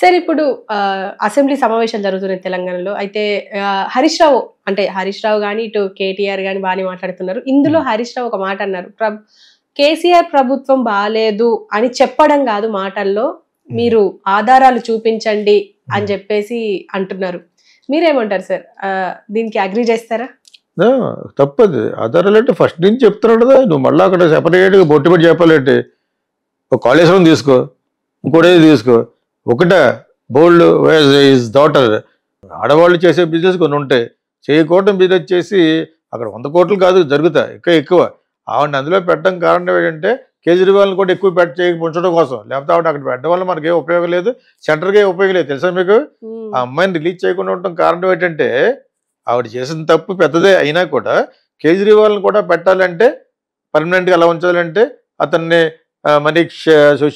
Sir ఇప్పుడు assembly సమావేశాలు జరుగుతున్నాయి తెలంగాణలో. అయితే హరీష్ రావు అంటే హరీష్ రావు గాని, ఇటు కేటీఆర్ గాని బానే మాట్లాడుతున్నారు. ఇందులో హరీష్ రావు ఒక మాట అన్నారు. కేసీఆర్ ప్రభుత్వం బాలేదు అని చెప్పడం కాదు మాటల్లో, మీరు ఆధారాలు చూపించండి అని చెప్పేసి అంటున్నారు. మీరేమంటారు సార్? దీనికి అగ్రీ చేస్తారా? తప్పదు. ఆధారాలు అంటే ఫస్ట్ నుంచి చెప్తున్నాడు కదా, నువ్వు మళ్ళీ అక్కడ సెపరేట్గా బొట్టు పెట్టి చెప్పాలంటే ఒక కాళేశ్వరం తీసుకో, ఇంకోటేది తీసుకో, ఒకట బోల్డ్ ఈజ్ డాటర్. ఆడవాళ్ళు చేసే బిజినెస్ కొన్ని ఉంటాయి, చేయకూడదు బిజినెస్ చేసి అక్కడ 100 కోట్లు కాదు జరుగుతాయి, ఇంకా ఎక్కువ. ఆవిడని అందులో పెట్టడం కారణం ఏంటంటే కేజ్రీవాల్ని కూడా ఎక్కువ ఉంచడం కోసం. లేకపోతే ఆవిడ అక్కడ పెట్టడం వల్ల మనకి ఉపయోగం లేదు, సెంటర్కి ఉపయోగం లేదు. తెలుసా మీకు? ఆ అమ్మాయిని రిలీజ్ చేయకుండా ఉండటం కారణం ఏంటంటే ఆవిడ చేసిన తప్పు పెద్దదే అయినా కూడా కేజ్రీవాల్ని కూడా పెట్టాలంటే, పర్మనెంట్గా అలా ఉంచాలంటే అతన్ని మనీష్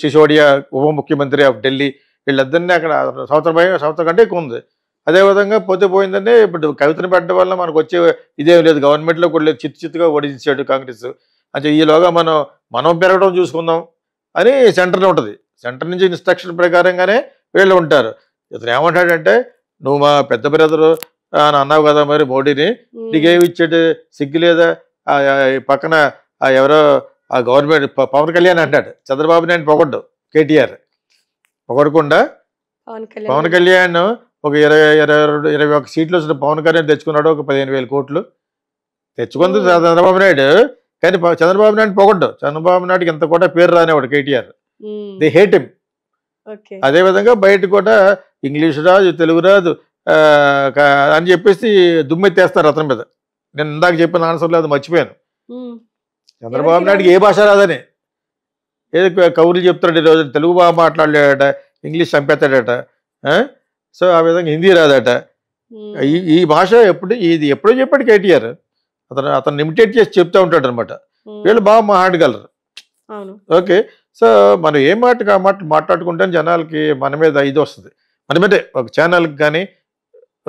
సిసోడియా ఉప ముఖ్యమంత్రి ఆఫ్ ఢిల్లీ వీళ్ళిద్దరినీ అక్కడ సంవత్సరం కంటే ఎక్కువ ఉంది. అదేవిధంగా పోతే పోయిందంటే ఇప్పుడు కవితను పెట్టడం వల్ల మనకు వచ్చే ఇదేం లేదు, గవర్నమెంట్లో కూడా లేదు, చిత్తుగా ఓడించాడు కాంగ్రెస్. అంటే ఈలోగా మనం పెరగడం చూసుకుందాం అని సెంటర్లో ఉంటుంది. సెంటర్ నుంచి ఇన్స్ట్రక్షన్ ప్రకారంగానే వీళ్ళు ఉంటారు. ఇతను ఏమంటాడంటే, నువ్వు మా పెద్ద బ్రదరు అని అన్నావు కదా మరి మోడీని, నీకేమి ఇచ్చాడు, సిగ్గు లేదా? పక్కన ఎవరో ఆ గవర్నమెంట్ పవన్ కళ్యాణ్ అంటాడు, చంద్రబాబు నాయుడు పొగడ్డు కేటీఆర్ పొగడకుండా పవన్ కళ్యాణ్ ఒక 21 సీట్లు వచ్చిన పవన్ కళ్యాణ్ తెచ్చుకున్నాడు, ఒక 15,000 కోట్లు తెచ్చుకుంది చంద్రబాబు నాయుడు. కానీ చంద్రబాబు నాయుడు పొగడ్డు, చంద్రబాబు నాయుడుకి ఎంత కూడా పేరు రానివాడు కేటీఆర్, ది హేట్ హిమ్. అదేవిధంగా బయట కూడా ఇంగ్లీష్ రాదు, తెలుగు రాదు అని చెప్పేసి దుమ్మెత్తేస్తారు అతని మీద. నేను ఇందాక చెప్పిన ఆన్సర్లో అది మర్చిపోయాను. చంద్రబాబు నాయుడుకి ఏ భాష రాదని ఏదో కౌరులు చెప్తాడు, ఈరోజు తెలుగు బాగా మాట్లాడలేడట, ఇంగ్లీష్ చంపేస్తాడట. సో ఆ విధంగా హిందీ రాదట. ఈ భాష ఇది ఎప్పుడో చెప్పాడు కేటీఆర్. అతను ఇమిటేట్ చేసి చెప్తూ ఉంటాడు అనమాట. వీళ్ళు బాగా మాట్లాడగలరు. ఓకే, సో మనం ఏ మాట మాట్లాడుకుంటే జనాలకి మన మీద ఇది వస్తుంది, మన మీదే ఒక ఛానల్కి కానీ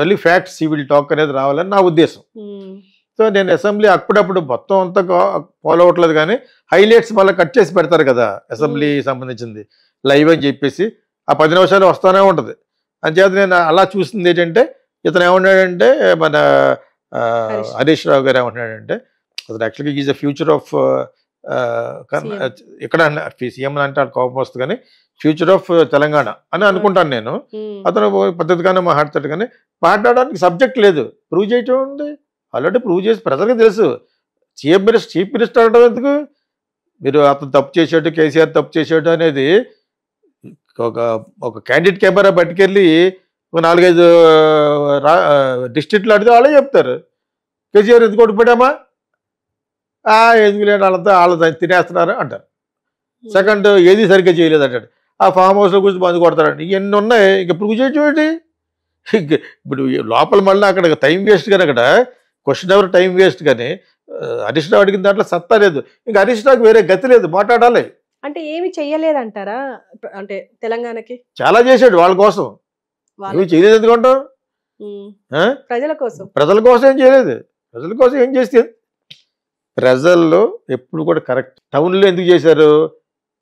వెళ్ళి ఫ్యాక్ట్స్ సివిల్ టాక్ అనేది రావాలని నా ఉద్దేశం. సో నేను అసెంబ్లీ అప్పుడప్పుడు మొత్తం అంతా ఫాలో అవ్వట్లేదు, కానీ హైలైట్స్ మళ్ళీ కట్ చేసి పెడతారు కదా అసెంబ్లీ సంబంధించింది లైవ్ అని చెప్పేసి, ఆ 10 నిమిషాలు వస్తూనే ఉంటుంది. అంచేత నేను అలా చూసింది ఏంటంటే, ఇతను ఏమన్నాడంటే మన హరీష్ రావు గారు ఏమంటున్నాడంటే, అతను యాక్చువల్గా ఈజ్ ద ఫ్యూచర్ ఆఫ్ ఇక్కడ సీఎం అంటే కోపం వస్తుంది, కానీ ఫ్యూచర్ ఆఫ్ తెలంగాణ అని అనుకుంటాను నేను. అతను పద్ధతిగానే మాట్లాడతాడు, కానీ మాట్లాడడానికి సబ్జెక్ట్ లేదు. ప్రూవ్ చేయటం ఉంది, ఆల్రెడీ ప్రూవ్ చేసి ప్రజలకు తెలుసు. చీఫ్ మినిస్టర్ అనడం ఎందుకు? మీరు అతను తప్పు చేసాడు, కేసీఆర్ తప్పు చేసాడు అనేది ఒక క్యాండిడేట్ కెమెరా పట్టుకెళ్ళి ఒక 4-5 డిస్ట్రిక్ట్లు అడిగితే వాళ్ళే చెప్తారు, కేసీఆర్ ఎందుకు ఓడిపోయామా, ఎందుకు లేని వాళ్ళ తినేస్తున్నారు అంటారు. సెకండ్, ఏది సరిగ్గా చేయలేదు అంటాడు. ఆ ఫామ్ హౌస్లో కూర్చొని బంద్ కొడతారండి. ఇవన్నీ ఉన్నాయి, ఇంకా ప్రూవ్ చేయటం. ఇప్పుడు లోపల మళ్ళీ అక్కడ టైం వేస్ట్ కానీ, అక్కడ క్వశ్చన్ ఎవరు టైం వేస్ట్ కానీ, హరీష్ రావు అడిగిన దాంట్లో సత్తా లేదు. ఇంకా హరీష్ రావుకి వేరే గతి లేదు, మాట్లాడాలి. అంటే ఏమి చెయ్యలేదంటారా? అంటే తెలంగాణకి చాలా చేశాడు, వాళ్ళ కోసం. ఏమి చేయలేదు ఎందుకంటావు? ప్రజల కోసం ఏం చేయలేదు. ప్రజల కోసం ఏం చేస్తే ప్రజల్లో ఎప్పుడు కూడా కరెక్ట్. టౌన్లో ఎందుకు చేశారు?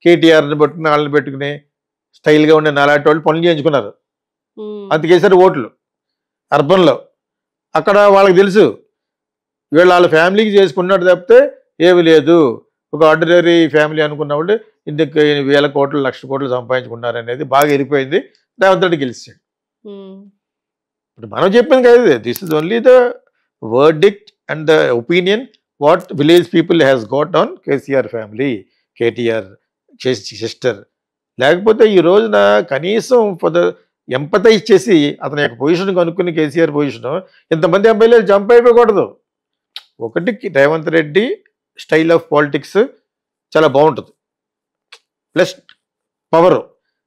కేటీఆర్ని పట్టుకుని వాళ్ళని పెట్టుకుని స్టైల్గా ఉండే నాలాంటి వాళ్ళు పనులు చేయించుకున్నారు, అందుకేసారు ఓట్లు. అర్బన్లో అక్కడ వాళ్ళకి తెలుసు వీళ్ళు వాళ్ళ ఫ్యామిలీకి చేసుకున్నాడు తప్పితే ఏమి లేదు. ఒక ఆర్డినరీ ఫ్యామిలీ అనుకున్న వాళ్ళు ఇందుకు 1,000 కోట్లు 1,00,000 కోట్లు సంపాదించుకున్నారు అనేది బాగా వెళ్ళిపోయింది. రేవంత్ రెడ్డి గెలిచాడు. ఇప్పుడు మనం చెప్పింది కదా, this is only the verdict and the opinion what village people has got on KCR family, KTR sister. లేకపోతే ఈ రోజున కనీసం ఎంపతైజ్ చేసి అతని యొక్క పొజిషన్ కనుక్కుని కేసీఆర్ పొజిషన్ ఇంతమంది ఎమ్మెల్యేలు జంప్ అయిపోకూడదు. ఒకటి, Revanth Reddy style of politics చాలా బాగుంటుంది, ప్లస్ పవరు.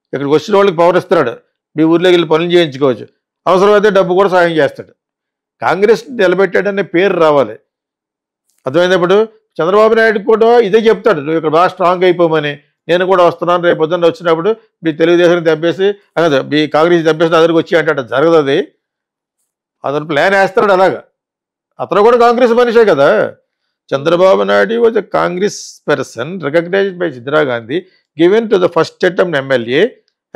ఇక్కడికి వచ్చిన వాళ్ళకి పవర్ ఇస్తున్నాడు, మీ ఊర్లోకి వెళ్ళి పనులు చేయించుకోవచ్చు, అవసరమైతే డబ్బు కూడా సాయం చేస్తాడు. కాంగ్రెస్ నిలబెట్టాడనే పేరు రావాలి. అర్థమైనప్పుడు చంద్రబాబు నాయుడు కూడా ఇదే చెప్తాడు, నువ్వు ఇక్కడ బాగా స్ట్రాంగ్ అయిపోమని. నేను కూడా వస్తున్నాను, రేపు పొద్దున్న వచ్చినప్పుడు మీ తెలుగుదేశం దెబ్బేసి అదే మీ కాంగ్రెస్ దెబ్బేసి నా దగ్గరికి వచ్చి అంటాడు. జరగదు అది. అతను ప్లాన్ వేస్తాడు అలాగా. అతను కూడా కాంగ్రెస్ మనిషే కదా. Chandrababu Naidu was a Congress person recognised by Indira Gandhi, given to the first attempt MLA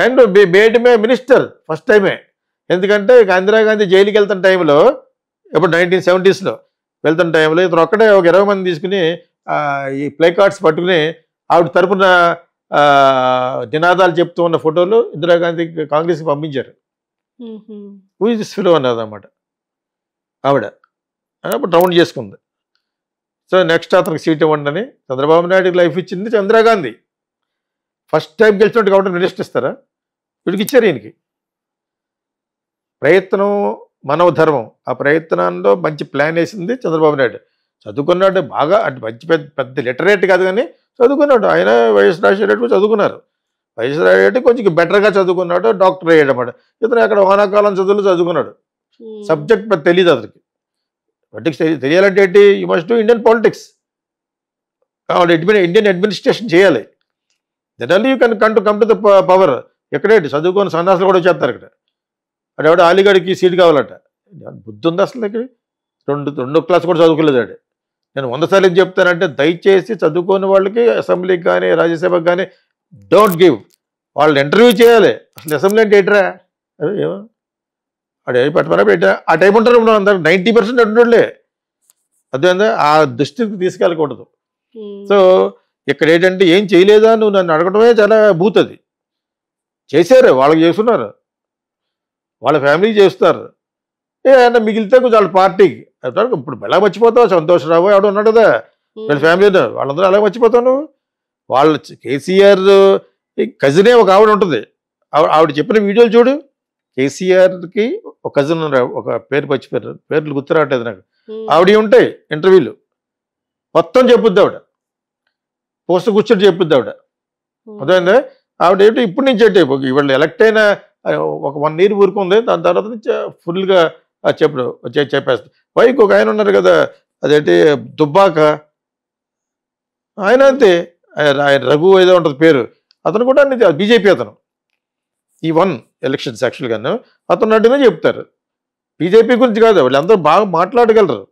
and made me minister first టైమే. ఎందుకంటే ఇందిరాగాంధీ జైలుకి వెళ్తున్న టైంలో, ఇప్పుడు 1970s వెళ్తున్న టైంలో ఇతను ఒక్కడే ఒక 20 మంది తీసుకుని ఈ ప్లే కార్డ్స్ పట్టుకుని ఆవిడ తరపున నినాదాలు చెప్తూ ఉన్న ఫోటోలు ఇందిరాగాంధీ కాంగ్రెస్కి పంపించారు. హూ ఇస్ దిస్ ఫిలో అన్నది అన్నమాట ఆవిడ. అప్పుడు రౌండ్ చేసుకుంది. సో నెక్స్ట్ అతనికి సీట్ ఇవ్వండి అని చంద్రబాబు నాయుడుకి లైఫ్ ఇచ్చింది ఇందిరాగాంధీ. ఫస్ట్ టైం గెలిచినట్టు కాబట్టి మినిస్టర్ ఇస్తారా? వీడికి ఇచ్చారు ఈయనకి. ప్రయత్నం మనవ ధర్మం. ఆ ప్రయత్నంలో మంచి ప్లాన్ వేసింది చంద్రబాబు నాయుడు. చదువుకున్నాడు బాగా, అంటే మంచి పెద్ద లిటరేట్ కాదు కానీ చదువుకున్నాడు. ఆయన వైఎస్ రాజశేఖర చదువుకున్నారు. వైఎస్ రాజశేఖర కొంచెం బెటర్గా చదువుకున్నాడు, డాక్టర్ అయ్యాడు అన్నమాట. ఇతను అక్కడ వానాకాలం చదువులు చదువుకున్నాడు. సబ్జెక్ట్ పెద్ద తెలియదు అతనికి. పొలిటిక్స్ తెలియాలంటే ఏంటి? You must do Indian politics. Indian administration చేయాలి. Then only you can come to the power. ఎక్కడేంటి చదువుకొని సన్నాసులు కూడా వచ్చేస్తారు ఇక్కడ. అది ఎవడ అలీగఢ్కి సీట్ కావాలట. బుద్ధి ఉంది అసలు ఇక్కడ? రెండో క్లాస్ కూడా చదువుకోలేదు ఆడు. నేను 100 సార్లు ఏం చెప్తానంటే, దయచేసి చదువుకోని వాళ్ళకి అసెంబ్లీకి కానీ రాజ్యసభకి కానీ డోంట్ గివ్. వాళ్ళు ఇంటర్వ్యూ చేయాలి. అసలు అసెంబ్లీ అంటే ఏంట్రా? ఏమో అడే పెట్టమరా పెట్టా ఆ టైం ఉంటారు. అందరూ 90% ఉంటుండే. అదే ఆ దృష్టికి తీసుకెళ్ళకూడదు. సో ఇక్కడ ఏంటంటే ఏం చేయలేదా నువ్వు నన్ను అడగడమే చాలా బూతది. చేశారు, వాళ్ళకి చేస్తున్నారు, వాళ్ళ ఫ్యామిలీకి చేస్తారు. అంటే మిగిలితే కొంచెం వాళ్ళ పార్టీకి. ఇప్పుడు ఎలా మర్చిపోతావు? సంతోషరావు ఎవడో ఉన్నాడు కదా వీళ్ళ ఫ్యామిలీలో, వాళ్ళందరూ ఎలా మర్చిపోతావు నువ్వు? వాళ్ళ కేసీఆర్ కజినే ఒక ఆవిడ ఉంటుంది. ఆవిడ చెప్పిన వీడియోలు చూడు. కేసీఆర్కి ఒక కజిన్, ఒక పేరు మర్చిపోయారు, పేర్లు గుర్తురావట్లేదు నాకు. ఆవిడ ఉంటాయి ఇంటర్వ్యూలు మొత్తం చెప్పుద్ది ఆవిడ. పోస్ట్ కూర్చొని చెప్పుద్ది ఆవిడ. అదేంటే ఆవిడ ఏంటి ఇప్పుడు నుంచి అంటే ఇవాళ ఎలక్ట్ అయిన ఒక 1 year ఊరుకుంది. దాని తర్వాత నుంచి ఫుల్గా చెప్పేస్తుంది. పైకి ఒక ఆయన ఉన్నారు కదా, అదేంటి దుబ్బాక, ఆయన అంతే. ఆయన రఘు ఏదో ఉంటుంది పేరు. అతను కూడా బీజేపీ అతను. ఈ 1 elections యాక్చువల్గాను అతను అడ్డుగా చెప్తారు. బీజేపీ గురించి కాదు, వీళ్ళందరూ బాగా మాట్లాడగలరు.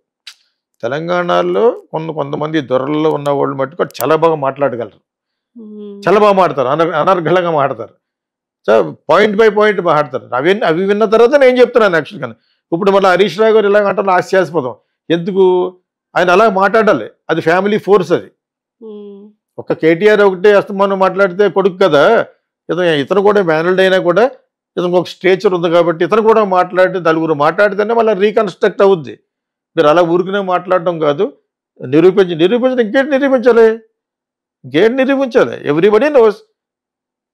తెలంగాణలో కొంతమంది దొరల్లో ఉన్న వాళ్ళు మట్టుకు చాలా బాగా మాట్లాడగలరు, చాలా బాగా మాట్లాడతారు, అనర్గళంగా మాట్లాడతారు. సో పాయింట్ బై పాయింట్ మాట్లాడతారు. అవి విన్న తర్వాత నేను చెప్తున్నాను యాక్చువల్గా. ఇప్పుడు మళ్ళీ హరీష్ రావు గారు ఇలాగ అంటారు, ఆశ్చర్యపోతాం. ఎందుకు? ఆయన అలా మాట్లాడాలి, అది ఫ్యామిలీ ఫోర్స్. అది ఒక కేటీఆర్ ఒకటే అస్తమానం మాట్లాడితే కొడుకు కదా. ఇతను కూడా మ్యానల్డ్ అయినా కూడా ఇతనికి ఒక స్టేచర్ ఉంది కాబట్టి ఇతను కూడా మాట్లాడి నలుగురు మాట్లాడితేనే మళ్ళీ రీకన్స్ట్రక్ట్ అవుద్ది. మీరు అలా ఊరికనే మాట్లాడటం కాదు, నిరూపించడం. ఇంకేంటి నిరూపించాలి? Everybody knows.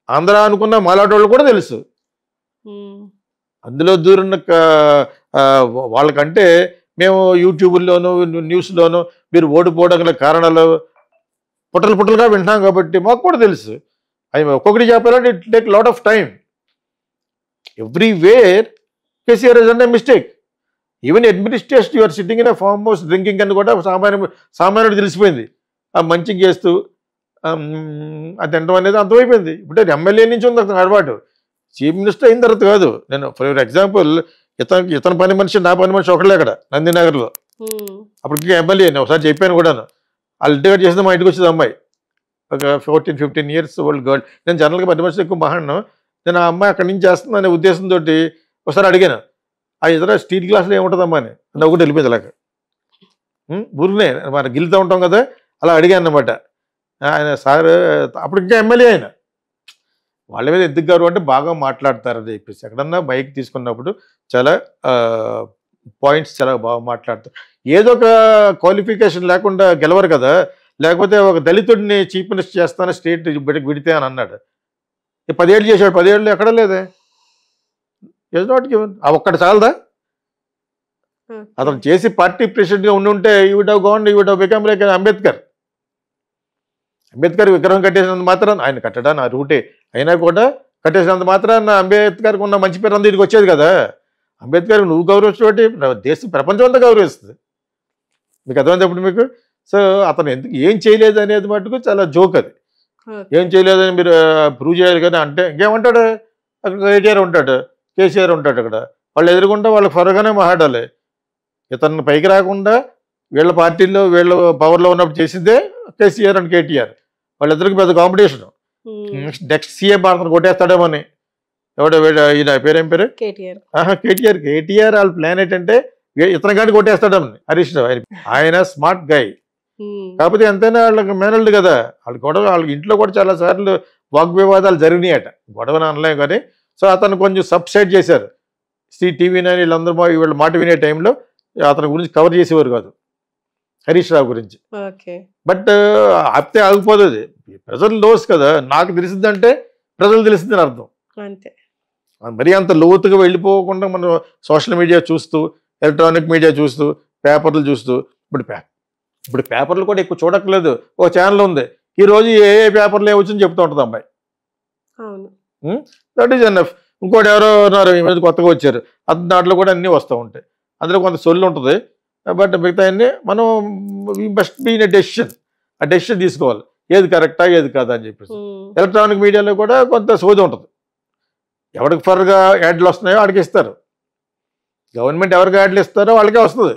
ఆంధ్ర అనుకున్న మాలాటోళ్ళు కూడా తెలుసు. అందులో దూరున్న వాళ్ళకంటే మేము యూట్యూబ్లోను న్యూస్లోను మీరు ఓడిపోవడం గల కారణాలు పుట్టలుగా వింటున్నాం కాబట్టి మాకు కూడా తెలుసు. అవి ఒక్కొక్కటి చెప్పాలంటే it take lot of time. Everywhere KCR is an mistake. Even administration you're sitting in farm house drinking అని కూడా సామాన్యుడు తెలిసిపోయింది. ఆ మంచిగా చేస్తూ అది తినడం అనేది అర్థమైపోయింది. ఇప్పుడు ఎమ్మెల్యే నుంచి ఉంది అతను అలవాటు. చీఫ్ మినిస్టర్ అయిన తర్వాత కాదు. నేను ఫర్ ఎగ్జాంపుల్ ఇతని పని మనిషి నా పని మనిషి ఒకళ్ళే అక్కడ నందినగర్లో. అప్పటికి ఎమ్మెల్యే ఒకసారి చెప్పాను కూడాను. వాళ్ళు ఇంటికి చేసిన మా ఇంటికి వచ్చేది అమ్మాయి, ఒక 14-15 years ఓల్డ్ గర్ల్. నేను జనరల్గా పని మనిషి ఎక్కువ మాట్లాడను. నేను ఆ అమ్మాయి అక్కడి నుంచి చేస్తుంది అనే ఉద్దేశంతో ఒకసారి అడిగాను, ఆ ఇతర స్టీల్ గ్లాసులో ఏముంటుందమ్మా అని. ఒకటి వెళ్ళిపోయింది అలాగ. ఊరినే మనం గిలుతూ ఉంటాం కదా, అలా అడిగాను అన్నమాట. ఆయన సార్ అప్పుడు ఇంకా ఎమ్మెల్యే ఆయన. వాళ్ళ మీద ఎందుకు గారు అంటే బాగా మాట్లాడతారని చెప్పేసి ఎక్కడన్నా బైక్ తీసుకున్నప్పుడు చాలా పాయింట్స్ చాలా బాగా మాట్లాడతారు. ఏదో ఒక క్వాలిఫికేషన్ లేకుండా గెలవరు కదా. లేకపోతే ఒక దళితుడిని చీఫ్ మినిస్టర్ చేస్తాను స్టేట్ విడితే అని అన్నాడు. 10 ఏళ్ళు చేశాడు, 10 ఏళ్ళు ఎక్కడ లేదే. Is not given. ఆ ఒక్కటి చాలదా? అతను చేసి పార్టీ ప్రెసిడెంట్గా ఉండుంటే ఈ వుడ్ హావ్ గాన్, ఈ would have become like Ambedkar విగ్రహం కట్టేసినంత మాత్రం ఆయన కట్టడానికి ఆ రూటే అయినా కూడా కట్టేసినంత మాత్రాన అంబేద్కర్కి ఉన్న మంచి పేరు అంతా ఇదికి వచ్చేది కదా. అంబేద్కర్ నువ్వు గౌరవించబట్టి ప్రపంచం అంతా గౌరవిస్తుంది. మీకు అర్థమైంది ఇప్పుడు మీకు. సో అతను ఎందుకు ఏం చేయలేదు అనేది మటుకు చాలా జోక్. అది ఏం చేయలేదని మీరు ప్రూవ్ చేయాలి కదా. అంటే ఇంకేమంటాడు? అక్కడ కేటీఆర్ ఉంటాడు, కేసీఆర్ ఉంటాడు. అక్కడ వాళ్ళు ఎదురుకుంటే వాళ్ళకి ఫరగానే మాట్లాడాలి. ఇతను పైకి రాకుండా వీళ్ళ పార్టీల్లో వీళ్ళ పవర్లో ఉన్నప్పుడు చేసిందే కేసీఆర్ అండ్ కేటీఆర్. వాళ్ళిద్దరికి పెద్ద కాంపిటీషన్. నెక్స్ట్ సీఎం భారతను కొట్టేస్తాడేమని. ఈయన పేరేం పేరు కేటీఆర్. కేటీఆర్ వాళ్ళ ప్లాన్ ఏంటంటే ఇతని కానీ కొట్టేస్తాడు హరీష్ రావు. ఆయన స్మార్ట్ గై, కాకపోతే ఎంతైనా వాళ్ళకి మేనల్డ్ కదా. వాళ్ళ గొడవ వాళ్ళకి ఇంట్లో కూడా చాలా సార్లు వాగ్వివాదాలు జరిగినాయట, గొడవని అనలేం కానీ. సో అతను కొంచెం సబ్సైడ్ చేశారు. టీవీ9 వీళ్ళందరూ వీళ్ళ మాట వినే టైంలో అతని గురించి కవర్ చేసేవారు కాదు, హరీష్ రావు గురించి. బట్ ఆపితే ఆగిపోతుంది. ప్రజలు లోస్ కదా, నాకు తెలిసిందంటే ప్రజలు తెలిసిందని అర్థం. అంతే, మరీ అంత లోతుగా వెళ్ళిపోకుండా మనం సోషల్ మీడియా చూస్తూ, ఎలక్ట్రానిక్ మీడియా చూస్తూ, పేపర్లు చూస్తూ, ఇప్పుడు పేపర్లు కూడా ఎక్కువ చూడట్లేదు. ఒక ఛానల్ ఉంది, ఈ రోజు ఏ పేపర్లు ఏమొచ్చింది చెప్తూ ఉంటుంది అమ్మాయి. That is enough. ఇంకోటి ఎవరో ఉన్నారు ఈ మధ్య కొత్తగా వచ్చారు, దాంట్లో కూడా అన్నీ వస్తూ ఉంటాయి. అందులో కొంత సొల్లు ఉంటుంది. బట్ మిగతా అన్నీ మనం we must be in a decision. ఆ డెసిషన్ తీసుకోవాలి, ఏది కరెక్టా ఏది కాదా అని చెప్పేసి. ఎలక్ట్రానిక్ మీడియాలో కూడా కొంత సోది ఉంటుంది. ఎవరికి ఫర్గా యాడ్లు వస్తున్నాయో వాడికి ఇస్తారు. గవర్నమెంట్ ఎవరికి యాడ్లు ఇస్తారో వాళ్ళకే వస్తుంది.